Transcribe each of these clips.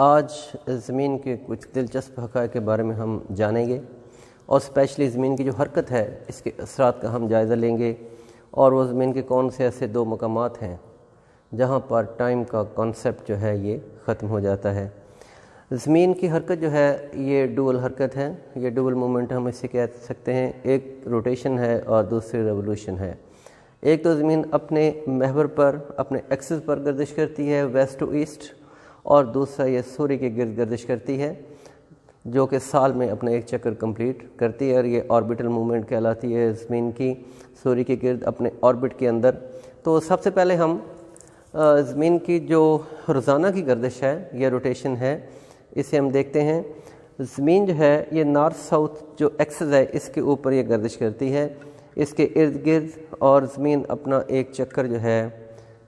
آج زمین کے کچھ دلچسپ حقائق کے بارے میں ہم جانیں گے اور اسپیشلی زمین کی جو حرکت ہے اس کے اثرات کا ہم جائزہ لیں گے، اور وہ زمین کے کون سے ایسے دو مقامات ہیں جہاں پر ٹائم کا کانسیپٹ جو ہے یہ ختم ہو جاتا ہے۔ زمین کی حرکت جو ہے یہ ڈوول حرکت ہے، یہ ڈوول مومنٹ ہم اسے کہہ سکتے ہیں، ایک روٹیشن ہے اور دوسری ریولوشن ہے۔ ایک تو زمین اپنے محور پر اپنے ایکسس پر گردش کرتی ہے ویسٹ ٹو ایسٹ، اور دوسرا یہ سوریہ کے گرد گردش کرتی ہے جو کہ سال میں اپنا ایک چکر کمپلیٹ کرتی ہے، اور یہ آربیٹل موومنٹ کہلاتی ہے زمین کی سوریہ کے گرد اپنے آربٹ کے اندر۔ تو سب سے پہلے ہم زمین کی جو روزانہ کی گردش ہے یہ روٹیشن ہے، اسے ہم دیکھتے ہیں۔ زمین جو ہے یہ نارتھ ساؤتھ جو ایکسس ہے اس کے اوپر یہ گردش کرتی ہے، اس کے ارد گرد، اور زمین اپنا ایک چکر جو ہے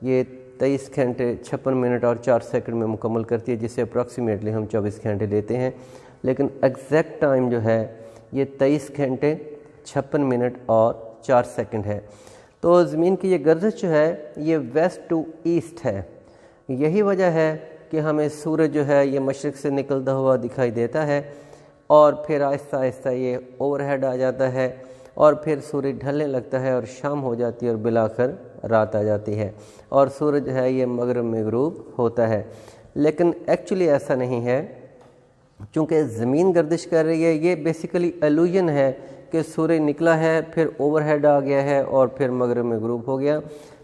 یہ 23 گھنٹے 56 منٹ اور 4 سیکنڈ میں مکمل کرتی ہے، جسے اپروکسیمیٹلی ہم 24 گھنٹے لیتے ہیں، لیکن ایگزیکٹ ٹائم جو ہے یہ 23 گھنٹے 56 منٹ اور 4 سیکنڈ ہے۔ تو زمین کی یہ گردش جو ہے یہ ویسٹ ٹو ایسٹ ہے۔ یہی وجہ ہے کہ ہمیں سورج جو ہے یہ مشرق سے نکلتا ہوا دکھائی دیتا ہے، اور پھر آہستہ آہستہ یہ اوور ہیڈ آ جاتا ہے، اور پھر سورج ڈھلنے لگتا ہے اور شام ہو جاتی ہے، اور بالآخر رات آ جاتی ہے، اور سورج جو ہے یہ مغرب میں غروب ہوتا ہے۔ لیکن ایکچولی ایسا نہیں ہے، چونکہ زمین گردش کر رہی ہے، یہ بیسیکلی ایلوژن ہے کہ سورج نکلا ہے، پھر اوور ہیڈ آ گیا ہے، اور پھر مغرب میں غروب ہو گیا۔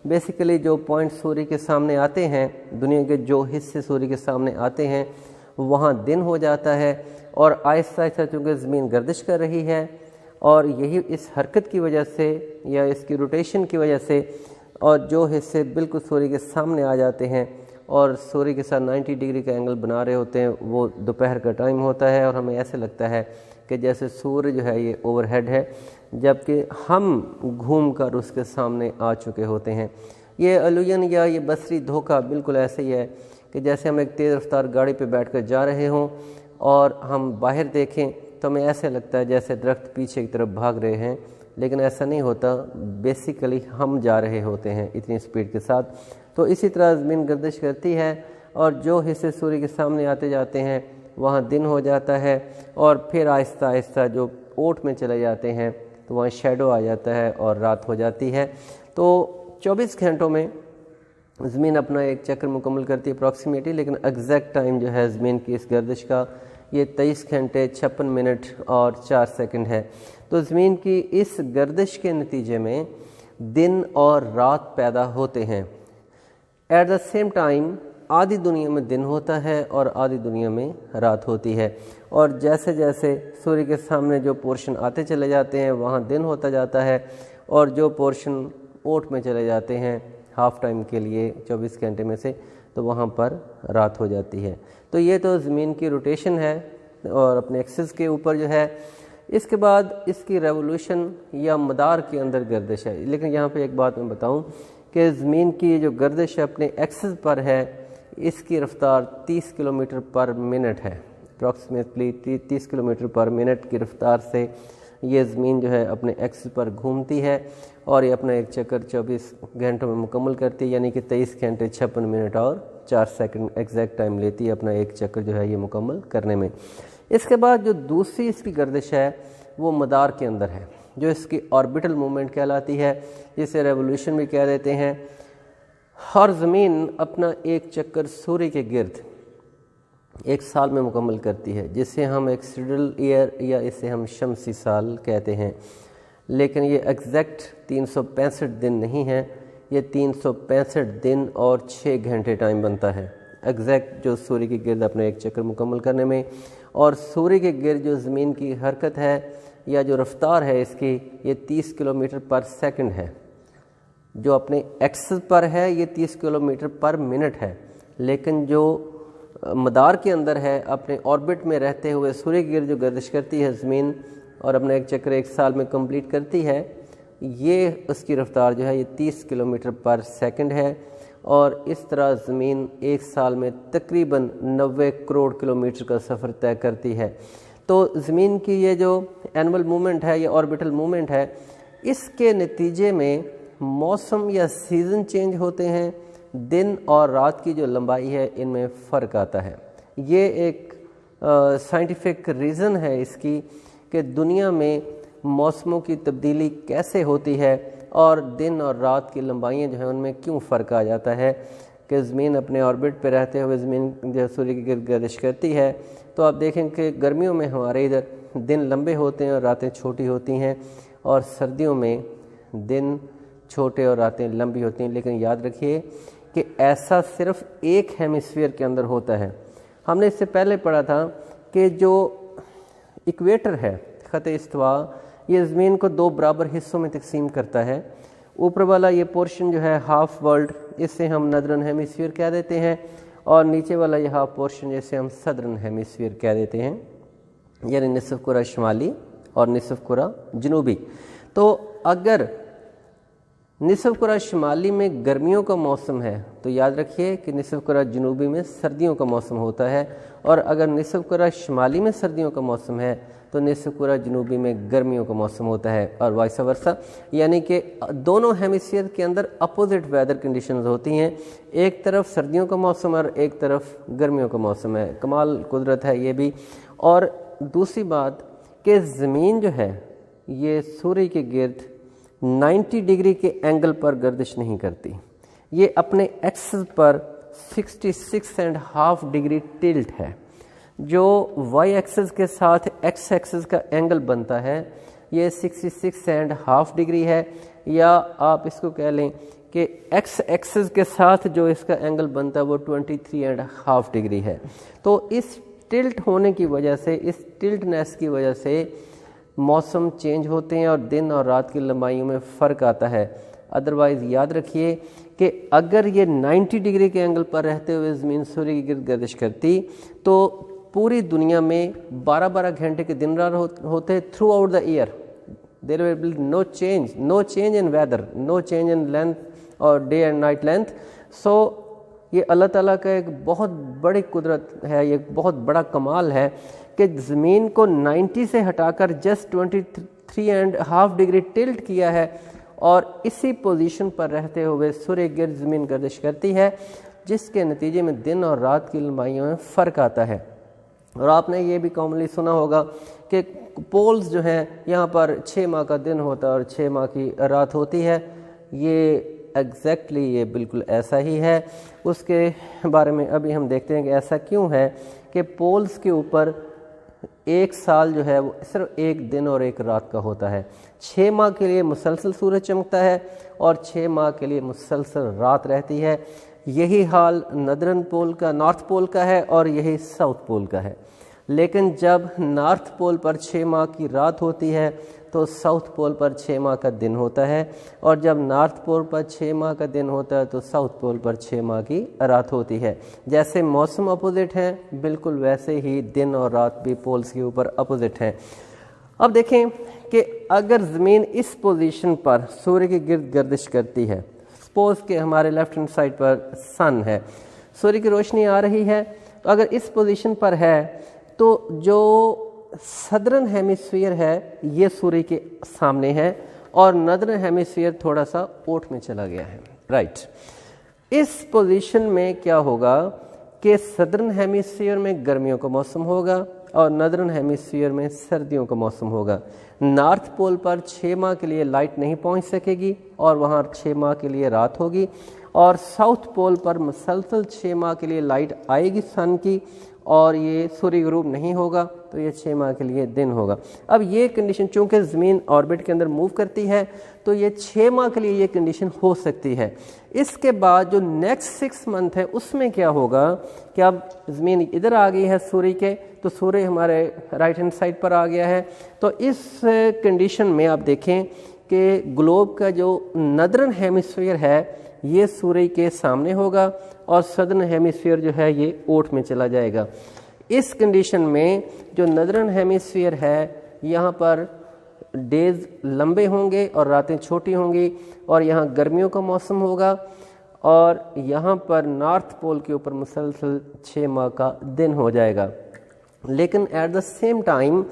بیسیکلی جو پوائنٹ سورج کے سامنے آتے ہیں، دنیا کے جو حصے سورج کے سامنے آتے ہیں وہاں دن ہو جاتا ہے، اور آہستہ آہستہ چونکہ زمین گردش کر رہی ہے، اور یہی اس حرکت کی وجہ سے یا اس کی روٹیشن کی وجہ سے، اور جو حصے بالکل سورج کے سامنے آ جاتے ہیں اور سورج کے ساتھ 90 ڈگری کا اینگل بنا رہے ہوتے ہیں، وہ دوپہر کا ٹائم ہوتا ہے، اور ہمیں ایسے لگتا ہے کہ جیسے سورج جو ہے یہ اوور ہیڈ ہے، جبکہ ہم گھوم کر اس کے سامنے آ چکے ہوتے ہیں۔ یہ الوژن یا یہ بصری دھوکہ بالکل ایسے ہی ہے کہ جیسے ہم ایک تیز رفتار گاڑی پہ بیٹھ کر جا رہے ہوں اور ہم باہر دیکھیں تو ہمیں ایسے لگتا ہے جیسے درخت پیچھے کی طرف بھاگ رہے ہیں، لیکن ایسا نہیں ہوتا، بیسیکلی ہم جا رہے ہوتے ہیں اتنی سپیڈ کے ساتھ۔ تو اسی طرح زمین گردش کرتی ہے، اور جو حصے سورج کے سامنے آتے جاتے ہیں وہاں دن ہو جاتا ہے، اور پھر آہستہ آہستہ جو اوٹ میں چلے جاتے ہیں تو وہاں شیڈو آ جاتا ہے اور رات ہو جاتی ہے۔ تو 24 گھنٹوں میں زمین اپنا ایک چکر مکمل کرتی ہے اپروکسیمیٹلی، لیکن ایگزیکٹ ٹائم جو ہے زمین کی اس گردش کا یہ 23 گھنٹے 56 منٹ اور 4 سیکنڈ ہے۔ تو زمین کی اس گردش کے نتیجے میں دن اور رات پیدا ہوتے ہیں۔ ایٹ دا سیم ٹائم آدھی دنیا میں دن ہوتا ہے اور آدھی دنیا میں رات ہوتی ہے، اور جیسے جیسے سورج کے سامنے جو پورشن آتے چلے جاتے ہیں وہاں دن ہوتا جاتا ہے، اور جو پورشن اوٹ میں چلے جاتے ہیں ہاف ٹائم کے لیے 24 گھنٹے میں سے، تو وہاں پر رات ہو جاتی ہے۔ تو یہ تو زمین کی روٹیشن ہے اور اپنے ایکسس کے اوپر جو ہے۔ اس کے بعد اس کی ریولوشن یا مدار کے اندر گردش ہے، لیکن یہاں پہ ایک بات میں بتاؤں کہ زمین کی جو گردش اپنے ایکسس پر ہے اس کی رفتار 30 کلومیٹر پر منٹ ہے، اپروکسیمیٹلی 30 کلومیٹر پر منٹ کی رفتار سے یہ زمین جو ہے اپنے ایکسس پر گھومتی ہے، اور یہ اپنا ایک چکر 24 گھنٹوں میں مکمل کرتی ہے، یعنی کہ 23 گھنٹے 56 منٹ اور 4 سیکنڈ ایگزیکٹ ٹائم لیتی ہے اپنا ایک چکر جو ہے یہ مکمل کرنے میں۔ اس کے بعد جو دوسری اس کی گردش ہے وہ مدار کے اندر ہے، جو اس کی آربیٹل موومنٹ کہلاتی ہے، جسے ریولوشن بھی کہہ دیتے ہیں۔ ہر زمین اپنا ایک چکر سورج کے گرد ایک سال میں مکمل کرتی ہے، جسے ہم ایک سیڈل ایئر یا اسے ہم شمسی سال کہتے ہیں، لیکن یہ ایگزیکٹ 365 دن نہیں ہے، یہ 365 دن اور 6 گھنٹے ٹائم بنتا ہے ایگزیکٹ جو سورج کے گرد اپنے ایک چکر مکمل کرنے میں۔ اور سورج کے گرد جو زمین کی حرکت ہے یا جو رفتار ہے اس کی، یہ 30 کلومیٹر پر سیکنڈ ہے، جو اپنے ایکسس پر ہے یہ 30 کلومیٹر پر منٹ ہے، لیکن جو مدار کے اندر ہے اپنے آربٹ میں رہتے ہوئے سورج کے گرد جو گردش کرتی ہے زمین اور اپنا ایک چکر ایک سال میں کمپلیٹ کرتی ہے، یہ اس کی رفتار جو ہے یہ 30 کلومیٹر پر سیکنڈ ہے، اور اس طرح زمین ایک سال میں تقریباً 90 کروڑ کلومیٹر کا سفر طے کرتی ہے۔ تو زمین کی یہ جو اینول موومنٹ ہے، یہ آربیٹل موومنٹ ہے، اس کے نتیجے میں موسم یا سیزن چینج ہوتے ہیں، دن اور رات کی جو لمبائی ہے ان میں فرق آتا ہے۔ یہ ایک سائنٹیفک ریزن ہے اس کی کہ دنیا میں موسموں کی تبدیلی کیسے ہوتی ہے اور دن اور رات کی لمبائیاں جو ہیں ان میں کیوں فرق آ جاتا ہے کہ زمین اپنے آربٹ پہ رہتے ہوئے زمین جو سوریہ کی گرد گردش کرتی ہے تو آپ دیکھیں کہ گرمیوں میں ہمارے ادھر دن لمبے ہوتے ہیں اور راتیں چھوٹی ہوتی ہیں، اور سردیوں میں دن چھوٹے اور راتیں لمبی ہوتی ہیں. لیکن یاد رکھیے کہ ایسا صرف ایک ہیمیسفیئر کے اندر ہوتا ہے. ہم نے اس سے پہلے پڑھا تھا کہ جو ایکویٹر ہے، خط استوا، یہ زمین کو دو برابر حصوں میں تقسیم کرتا ہے. اوپر والا یہ پورشن جو ہے ہاف ورلڈ، اس سے ہم نردرن ہیمیسفیئر کہہ دیتے ہیں، اور نیچے والا یہ ہاف پورشن جسے ہم سدرن ہیمیسفیئر کہہ دیتے ہیں، یعنی نصف کرہ شمالی اور نصف کرہ جنوبی. تو اگر نصف کرہ شمالی میں گرمیوں کا موسم ہے تو یاد رکھیے کہ نصف کرہ جنوبی میں سردیوں کا موسم ہوتا ہے، اور اگر نصف کرہ شمالی میں سردیوں کا موسم ہے تو نصف کرہ جنوبی میں گرمیوں کا موسم ہوتا ہے، اور وائس ورسا، یعنی کہ دونوں ہیمیسفیئر کے اندر اپوزٹ ویدر کنڈیشنز ہوتی ہیں. ایک طرف سردیوں کا موسم اور ایک طرف گرمیوں کا موسم ہے. کمال قدرت ہے یہ بھی. اور دوسری بات کہ زمین جو ہے یہ سوریہ کے گرد 90 ڈگری کے اینگل پر گردش نہیں کرتی، یہ اپنے ایکسس پر 66.5 ڈگری ٹلٹ ہے. جو وائی ایکسس کے ساتھ ایکس ایکسس کا اینگل بنتا ہے یہ 66.5 ڈگری ہے، یا آپ اس کو کہہ لیں کہ ایکس ایکسس کے ساتھ جو اس کا اینگل بنتا ہے وہ 23.5 ڈگری ہے. تو اس ٹلٹ ہونے کی وجہ سے، اس ٹلٹنیس کی وجہ سے موسم چینج ہوتے ہیں اور دن اور رات کی لمبائیوں میں فرق آتا ہے. ادروائز یاد رکھیے کہ اگر یہ 90 ڈگری کے اینگل پر رہتے ہوئے زمین سوریہ کی گرد گردش کرتی تو پوری دنیا میں 12 گھنٹے کے دن رات ہوتے throughout the year. There will be no change in weather, no change in length اور day and night length. So یہ اللہ تعالیٰ کا ایک بہت بڑی قدرت ہے، یہ بہت بڑا کمال ہے کہ زمین کو 90 سے ہٹا کر جسٹ 23.5 ڈگری ٹلٹ کیا ہے، اور اسی پوزیشن پر رہتے ہوئے سوریہ گرد زمین گردش کرتی ہے، جس کے نتیجے میں دن اور رات کی لمبائیوں میں فرق آتا ہے. اور آپ نے یہ بھی کامنلی سنا ہوگا کہ پولز جو ہیں یہاں پر 6 ماہ کا دن ہوتا ہے اور 6 ماہ کی رات ہوتی ہے. یہ ایگزیکٹلی یہ بالکل ایسا ہی ہے. اس کے بارے میں ابھی ہم دیکھتے ہیں کہ ایسا کیوں ہے کہ پولز کے اوپر ایک سال جو ہے وہ صرف ایک دن اور ایک رات کا ہوتا ہے. 6 ماہ کے لیے مسلسل سورج چمکتا ہے اور 6 ماہ کے لیے مسلسل رات رہتی ہے. یہی حال ندرن پول کا، نارتھ پول کا ہے، اور یہی ساؤتھ پول کا ہے. لیکن جب نارتھ پول پر 6 ماہ کی رات ہوتی ہے تو ساؤتھ پول پر 6 ماہ کا دن ہوتا ہے، اور جب نارتھ پول پر 6 ماہ کا دن ہوتا ہے تو ساؤتھ پول پر 6 ماہ کی رات ہوتی ہے. جیسے موسم اپوزٹ ہیں بالکل ویسے ہی دن اور رات بھی پولز کے اوپر اپوزٹ ہیں. اب دیکھیں کہ اگر زمین اس پوزیشن پر سوریہ کی گرد گردش کرتی ہے، سپوز کہ ہمارے لیفٹ ہینڈ سائڈ پر سن ہے، سوریہ کی روشنی آ رہی ہے، تو اگر اس پوزیشن پر ہے تو جو سدرن ہیمیسفیئر ہے یہ سوریہ کے سامنے ہے، اور نردرن ہیمیسفیئر تھوڑا سا اوٹ میں چلا گیا ہے. رائٹ. اس پوزیشن میں کیا ہوگا کہ سدرن ہیمیسفیئر میں گرمیوں کا موسم ہوگا اور نردرن ہیمیسفیئر میں سردیوں کا موسم ہوگا. نارتھ پول پر 6 ماہ کے لیے لائٹ نہیں پہنچ سکے گی اور وہاں 6 ماہ کے لیے رات ہوگی، اور ساؤتھ پول پر مسلسل 6 ماہ کے لیے لائٹ آئے گی سن کی، اور یہ سوریہ غروب نہیں ہوگا تو یہ 6 ماہ کے لیے دن ہوگا. اب یہ کنڈیشن چونکہ زمین آربٹ کے اندر موو کرتی ہے تو یہ 6 ماہ کے لیے یہ کنڈیشن ہو سکتی ہے. اس کے بعد جو نیکسٹ 6 منتھ ہے اس میں کیا ہوگا کہ اب زمین ادھر آ گئی ہے سوریہ کے، تو سوریہ ہمارے رائٹ ہینڈ سائڈ پر آ گیا ہے. تو اس کنڈیشن میں آپ دیکھیں کہ گلوب کا جو نردرن ہیمیسفیئر ہے یہ سوریہ کے سامنے ہوگا اور سدرن ہیمیسفیئر جو ہے یہ اوٹ میں چلا جائے گا. اس کنڈیشن میں جو نردرن ہیمیسفیئر ہے یہاں پر ڈیز لمبے ہوں گے اور راتیں چھوٹی ہوں گی، اور یہاں گرمیوں کا موسم ہوگا، اور یہاں پر نارتھ پول کے اوپر مسلسل 6 ماہ کا دن ہو جائے گا. لیکن ایٹ دا سیم ٹائم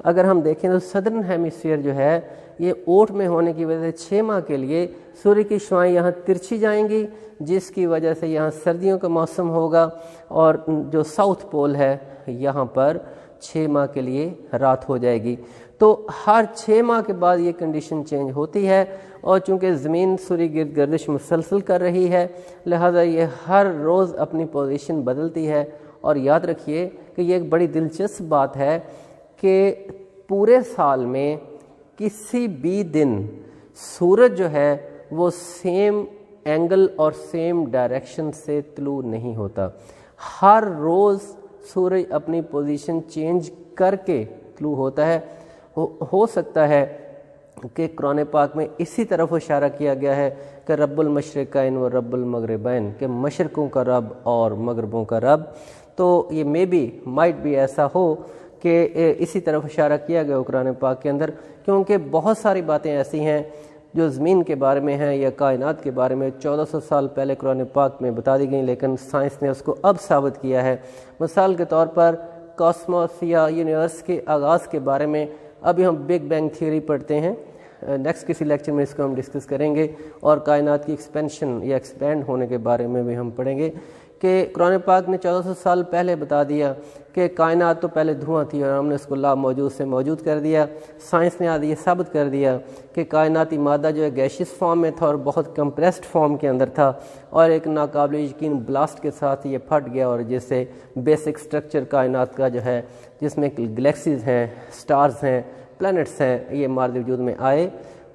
اگر ہم دیکھیں تو سدرن ہیمیسفیئر جو ہے یہ اوٹ میں ہونے کی وجہ سے 6 ماہ کے لیے سورج کی شعاعیں یہاں ترچھی جائیں گی، جس کی وجہ سے یہاں سردیوں کا موسم ہوگا، اور جو ساؤتھ پول ہے یہاں پر 6 ماہ کے لیے رات ہو جائے گی۔ تو ہر 6 ماہ کے بعد یہ کنڈیشن چینج ہوتی ہے، اور چونکہ زمین سورج گرد گردش مسلسل کر رہی ہے، لہذا یہ ہر روز اپنی پوزیشن بدلتی ہے۔ اور یاد رکھیے کہ یہ ایک بڑی دلچسپ بات ہے کہ پورے سال میں کسی بھی دن سورج جو ہے وہ سیم اینگل اور سیم ڈائریکشن سے طلوع نہیں ہوتا، ہر روز سورج اپنی پوزیشن چینج کر کے طلوع ہوتا ہے۔ ہو سکتا ہے کہ قرآن پاک میں اسی طرف اشارہ کیا گیا ہے کہ رب المشرقین و رب المغربین، کہ مشرقوں کا رب اور مغربوں کا رب، تو یہ مائٹ بھی ایسا ہو کہ اسی طرف اشارہ کیا گیا ہو قرآن پاک کے اندر، کیونکہ بہت ساری باتیں ایسی ہیں جو زمین کے بارے میں ہیں یا کائنات کے بارے میں 1400 سال پہلے قرآن پاک میں بتا دی گئیں، لیکن سائنس نے اس کو اب ثابت کیا ہے۔ مثال کے طور پر کاسموس یا یونیورس کے آغاز کے بارے میں ابھی ہم بگ بینگ تھیوری پڑھتے ہیں، نیکسٹ کسی لیکچر میں اس کو ہم ڈسکس کریں گے، اور کائنات کی ایکسپینشن یا ایکسپینڈ ہونے کے بارے میں بھی ہم پڑھیں گے کہ قرآن پاک نے 1400 سال پہلے بتا دیا کہ کائنات تو پہلے دھواں تھی اور ہم نے اس کو لا موجود سے موجود کر دیا۔ سائنس نے آج یہ ثابت کر دیا کہ کائناتی مادہ جو ہے گیشیس فارم میں تھا اور بہت کمپریسڈ فارم کے اندر تھا، اور ایک ناقابل یقین بلاسٹ کے ساتھ یہ پھٹ گیا، اور جس سے بیسک سٹرکچر کائنات کا جو ہے، جس میں گلیکسیز ہیں، سٹارز ہیں، پلانٹس ہیں، یہ مارد وجود میں آئے،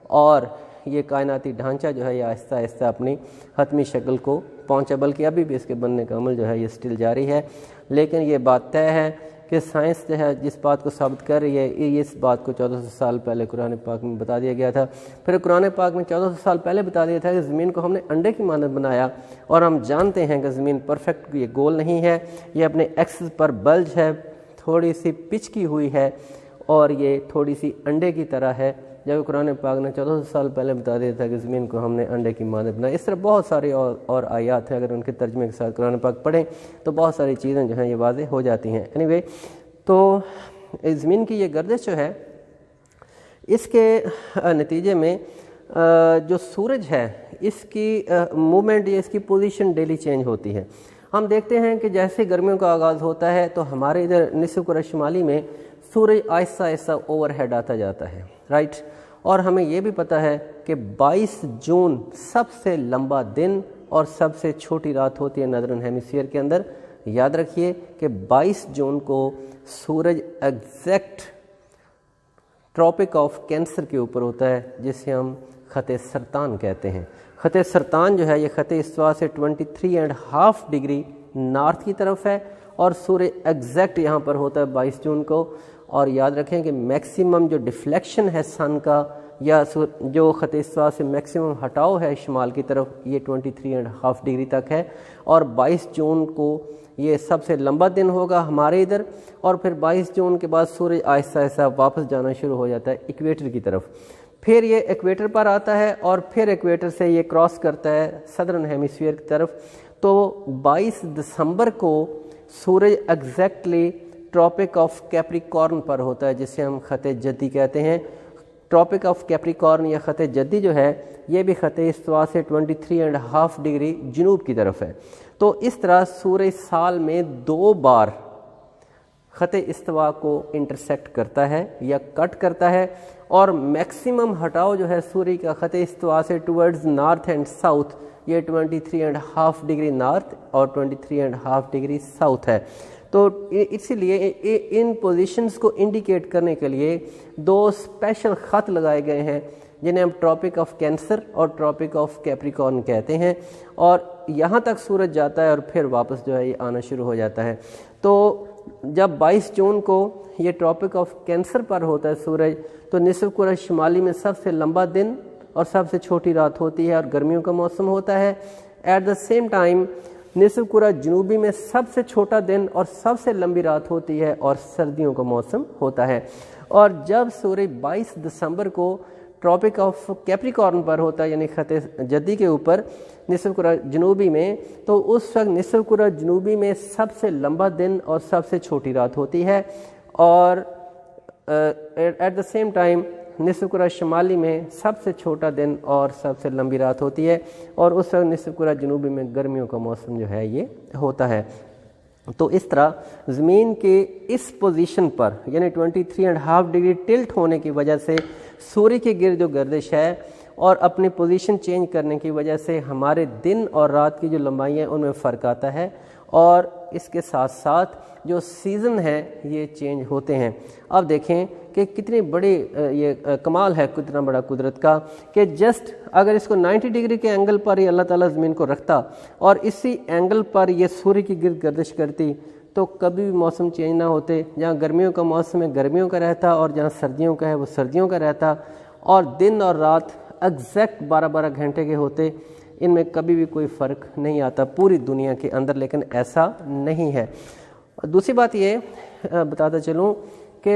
اور یہ کائناتی ڈھانچہ جو ہے یہ آہستہ آہستہ اپنی حتمی شکل کو پہنچا، بلکہ ابھی بھی اس کے بننے کا عمل جو ہے یہ سٹل جاری ہے۔ لیکن یہ بات طے ہے کہ سائنس جو ہے جس بات کو ثابت کر رہی ہے، یہ اس بات کو 1400 سال پہلے قرآن پاک میں بتا دیا گیا تھا۔ پھر قرآن پاک میں 1400 سال پہلے بتا دیا تھا کہ زمین کو ہم نے انڈے کی مانند بنایا، اور ہم جانتے ہیں کہ زمین پرفیکٹ یہ گول نہیں ہے، یہ اپنے ایکسس پر بلج ہے، تھوڑی سی پچ کی ہوئی ہے، اور یہ تھوڑی سی انڈے کی طرح ہے، جب قرآن پاک نے 1400 سال پہلے بتا دیا تھا کہ زمین کو ہم نے انڈے کی مانند بنایا۔ اس طرح بہت سارے اور آیات ہیں، اگر ان کے ترجمے کے ساتھ قرآن پاک پڑھیں تو بہت ساری چیزیں جو ہیں یہ واضح ہو جاتی ہیں۔ anyway، تو زمین کی یہ گردش جو ہے، اس کے نتیجے میں جو سورج ہے اس کی موومنٹ یا اس کی پوزیشن ڈیلی چینج ہوتی ہے۔ ہم دیکھتے ہیں کہ جیسے گرمیوں کا آغاز ہوتا ہے تو ہمارے ادھر نصف کرہ شمالی میں سورج آہستہ آہستہ اوور ہیڈ آتا جاتا ہے، رائٹ، اور ہمیں یہ بھی پتہ ہے کہ 22 جون سب سے لمبا دن اور سب سے چھوٹی رات ہوتی ہے نادرن ہیمیسفیئر کے اندر۔ یاد رکھیے کہ 22 جون کو سورج ایگزیکٹ ٹراپک آف کینسر کے اوپر ہوتا ہے، جسے ہم خط سرطان کہتے ہیں۔ خط سرطان جو ہے یہ خط استوا سے 23.5 ڈگری نارتھ کی طرف ہے، اور سورج ایگزیکٹ یہاں پر ہوتا ہے 22 جون کو۔ اور یاد رکھیں کہ میکسیمم جو ڈیفلیکشن ہے سن کا، یا جو خط استوا سے میکسیمم ہٹاؤ ہے شمال کی طرف، یہ 23.5 ڈگری تک ہے، اور 22 جون کو یہ سب سے لمبا دن ہوگا ہمارے ادھر، اور پھر 22 جون کے بعد سورج آہستہ آہستہ واپس جانا شروع ہو جاتا ہے ایکویٹر کی طرف۔ پھر یہ ایکویٹر پر آتا ہے، اور پھر ایکویٹر سے یہ کراس کرتا ہے سدرن ہیمیسفیئر کی طرف۔ تو 22 دسمبر کو سورج ایگزیکٹلی ٹراپک آف کیپریکارن پر ہوتا ہے، جسے ہم خط جدی کہتے ہیں۔ ٹراپک آف کیپریکارن یا خط جدی جو ہے یہ بھی خط استوا سے 23.5 ڈگری جنوب کی طرف ہے۔ تو اس طرح سورج سال میں 2 بار خط استوا کو انٹرسیکٹ کرتا ہے یا کٹ کرتا ہے، اور میکسیمم ہٹاؤ جو ہے سورج کا خط استوا سے ٹورڈز نارتھ اینڈ ساؤتھ، یہ 23.5 ڈگری نارتھ اور 23.5 ڈگری ساؤتھ ہے۔ تو اسی لیے ان پوزیشنز کو انڈیکیٹ کرنے کے لیے 2 اسپیشل خط لگائے گئے ہیں، جنہیں ہم ٹراپک آف کینسر اور ٹراپک آف کیپریکارن کہتے ہیں، اور یہاں تک سورج جاتا ہے اور پھر واپس جو ہے یہ آنا شروع ہو جاتا ہے۔ تو جب 22 جون کو یہ ٹراپک آف کینسر پر ہوتا ہے سورج، تو نصف کرہ شمالی میں سب سے لمبا دن اور سب سے چھوٹی رات ہوتی ہے، اور گرمیوں کا موسم ہوتا ہے۔ ایٹ دا سیم ٹائم نصف کرہ جنوبی میں سب سے چھوٹا دن اور سب سے لمبی رات ہوتی ہے، اور سردیوں کا موسم ہوتا ہے۔ اور جب سورج 22 دسمبر کو ٹراپک آف کیپریکارن پر ہوتا ہے، یعنی خط جدی کے اوپر نصف کرہ جنوبی میں، تو اس وقت نصف کرہ جنوبی میں سب سے لمبا دن اور سب سے چھوٹی رات ہوتی ہے، اور ایٹ دا سیم ٹائم نصف کرہ شمالی میں سب سے چھوٹا دن اور سب سے لمبی رات ہوتی ہے، اور اس وقت نصف کرہ جنوبی میں گرمیوں کا موسم جو ہے یہ ہوتا ہے۔ تو اس طرح زمین کے اس پوزیشن پر یعنی 23.5 ڈگری ٹلٹ ہونے کی وجہ سے سورج کے گرد جو گردش ہے اور اپنی پوزیشن چینج کرنے کی وجہ سے ہمارے دن اور رات کی جو لمبائی ہیں ان میں فرق آتا ہے، اور اس کے ساتھ ساتھ جو سیزن ہیں یہ چینج ہوتے ہیں۔ اب دیکھیں کہ کتنی بڑی یہ کمال ہے کتنا بڑا قدرت کا کہ جسٹ اگر اس کو 90 ڈگری کے اینگل پر ہی اللہ تعالیٰ زمین کو رکھتا اور اسی اینگل پر یہ سورج کی گرد گردش کرتی تو کبھی بھی موسم چینج نہ ہوتے۔ جہاں گرمیوں کا موسم ہے گرمیوں کا رہتا، اور جہاں سردیوں کا ہے وہ سردیوں کا رہتا، اور دن اور رات ایگزیکٹ 12 گھنٹے کے ہوتے، ان میں کبھی بھی کوئی فرق نہیں آتا پوری دنیا کے اندر، لیکن ایسا نہیں ہے۔ دوسری بات یہ بتاتا چلوں کہ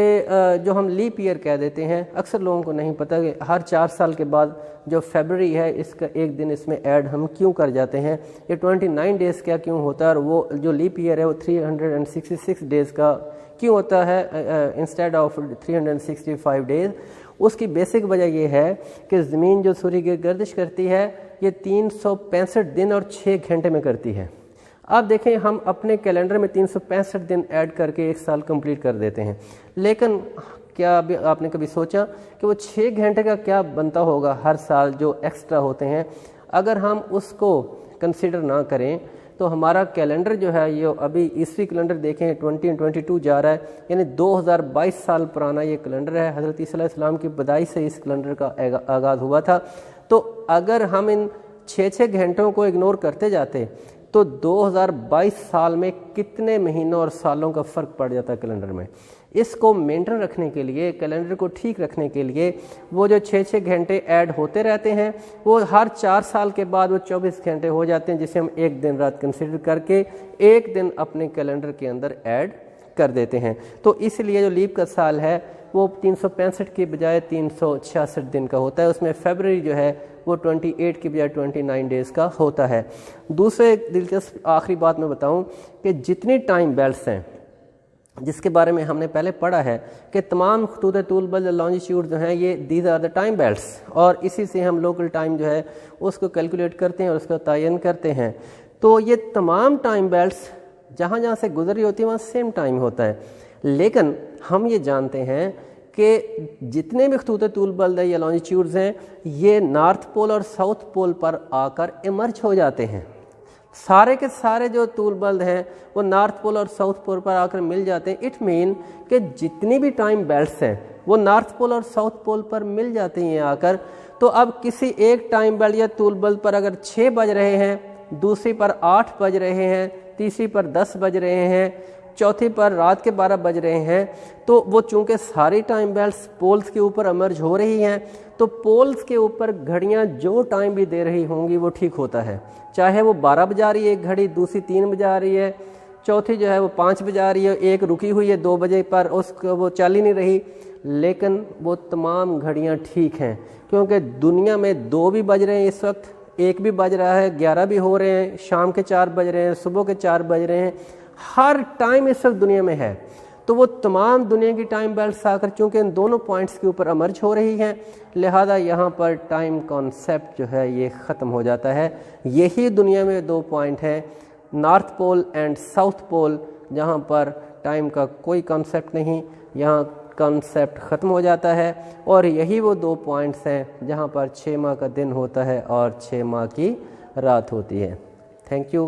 جو ہم لیپ ایئر کہہ دیتے ہیں، اکثر لوگوں کو نہیں پتہ کہ ہر 4 سال کے بعد جو فیبرری ہے اس کا ایک دن اس میں ایڈ ہم کیوں کر جاتے ہیں، یہ 29 ڈیز کا کیوں ہوتا ہے، اور وہ جو لیپ ایئر ہے وہ 366 ڈیز کا کیوں ہوتا ہے انسٹیڈ آف 365 ڈیز۔ اس کی بیسک وجہ یہ ہے کہ زمین جو سورج کی گردش کرتی ہے یہ 365 دن اور 6 گھنٹے میں کرتی ہے۔ اب دیکھیں ہم اپنے کیلنڈر میں 365 دن ایڈ کر کے ایک سال کمپلیٹ کر دیتے ہیں، لیکن کیا آپ نے کبھی سوچا کہ وہ 6 گھنٹے کا کیا بنتا ہوگا ہر سال جو ایکسٹرا ہوتے ہیں؟ اگر ہم اس کو کنسیڈر نہ کریں تو ہمارا کیلنڈر جو ہے یہ ابھی عیسوی کیلنڈر دیکھیں 2022 جا رہا ہے، یعنی 2022 سال پرانا یہ کیلنڈر ہے۔ حضرت عیسیٰ علیہ السلام کی پیدائش سے اس کیلنڈر کا آغاز ہوا تھا۔ تو اگر ہم ان 6 گھنٹوں کو اگنور کرتے جاتے تو 2022 سال میں کتنے مہینوں اور سالوں کا فرق پڑ جاتا ہے کیلنڈر میں۔ اس کو مینٹین رکھنے کے لیے، کیلنڈر کو ٹھیک رکھنے کے لیے وہ جو 6 گھنٹے ایڈ ہوتے رہتے ہیں وہ ہر 4 سال کے بعد وہ 24 گھنٹے ہو جاتے ہیں، جسے ہم ایک دن رات کنسیڈر کر کے ایک دن اپنے کیلنڈر کے اندر ایڈ کر دیتے ہیں۔ تو اس لیے جو لیپ کا سال ہے وہ 365 کی بجائے 366 دن کا ہوتا ہے، اس میں فیبرری جو ہے وہ 28 کی بجائے 29 ڈیز کا ہوتا ہے۔ دوسرے دلچسپ آخری بات میں بتاؤں کہ جتنی ٹائم بیلٹس ہیں جس کے بارے میں ہم نے پہلے پڑھا ہے کہ تمام خطوط طول بل لانجیٹیوڈ جو ہیں یہ these are the time belts, اور اسی سے ہم لوکل ٹائم جو ہے اس کو کیلکولیٹ کرتے ہیں اور اس کا تعین کرتے ہیں۔ تو یہ تمام ٹائم بیلٹس جہاں جہاں سے گزر رہی ہوتی ہیں وہاں سیم ٹائم ہوتا ہے، لیکن ہم یہ جانتے ہیں کہ جتنے بھی خطوط طول بلد یا لانجیٹیوڈز ہیں یہ نارتھ پول اور ساؤتھ پول پر آ کر ایمرج ہو جاتے ہیں۔ سارے کے سارے جو طول بلد ہیں وہ نارتھ پول اور ساؤتھ پول پر آ کر مل جاتے ہیں۔ اٹ مین کہ جتنی بھی ٹائم بیلٹس ہیں وہ نارتھ پول اور ساؤتھ پول پر مل جاتے ہیں آ کر۔ تو اب کسی ایک ٹائم بیلٹ یا طول بلد پر اگر 6 بج رہے ہیں، دوسری پر 8 بج رہے ہیں، تیسری پر 10 بج رہے ہیں، چوتھی پر رات کے 12 بج رہے ہیں، تو وہ چونکہ ساری ٹائم بیلٹس پولز کے اوپر امرج ہو رہی ہیں تو پولز کے اوپر گھڑیاں جو ٹائم بھی دے رہی ہوں گی وہ ٹھیک ہوتا ہے، چاہے وہ 12 بجا رہی ہے ایک گھڑی، دوسری 3 بجا رہی ہے، چوتھی جو ہے وہ 5 بجا رہی ہے، ایک رکی ہوئی ہے 2 بجے پر اس کو وہ چل ہی نہیں رہی، لیکن وہ تمام گھڑیاں ٹھیک ہیں کیونکہ دنیا میں 2 بھی بج رہے ہیں اس وقت، 1 بھی بج رہا ہے، 11 بھی ہو رہے ہیں، شام کے 4 بج رہے ہیں، صبح کے 4 بج رہے ہیں، ہر ٹائم اس وقت دنیا میں ہے۔ تو وہ تمام دنیا کی ٹائم بیلٹس آ کر چونکہ ان دونوں پوائنٹس کے اوپر امرج ہو رہی ہیں، لہذا یہاں پر ٹائم کانسیپٹ جو ہے یہ ختم ہو جاتا ہے۔ یہی دنیا میں 2 پوائنٹ ہیں، north pole and south pole, جہاں پر ٹائم کا کوئی کانسیپٹ نہیں، یہاں کانسیپٹ ختم ہو جاتا ہے، اور یہی وہ 2 پوائنٹس ہیں جہاں پر 6 ماہ کا دن ہوتا ہے اور 6 ماہ کی رات ہوتی ہے۔ Thank you.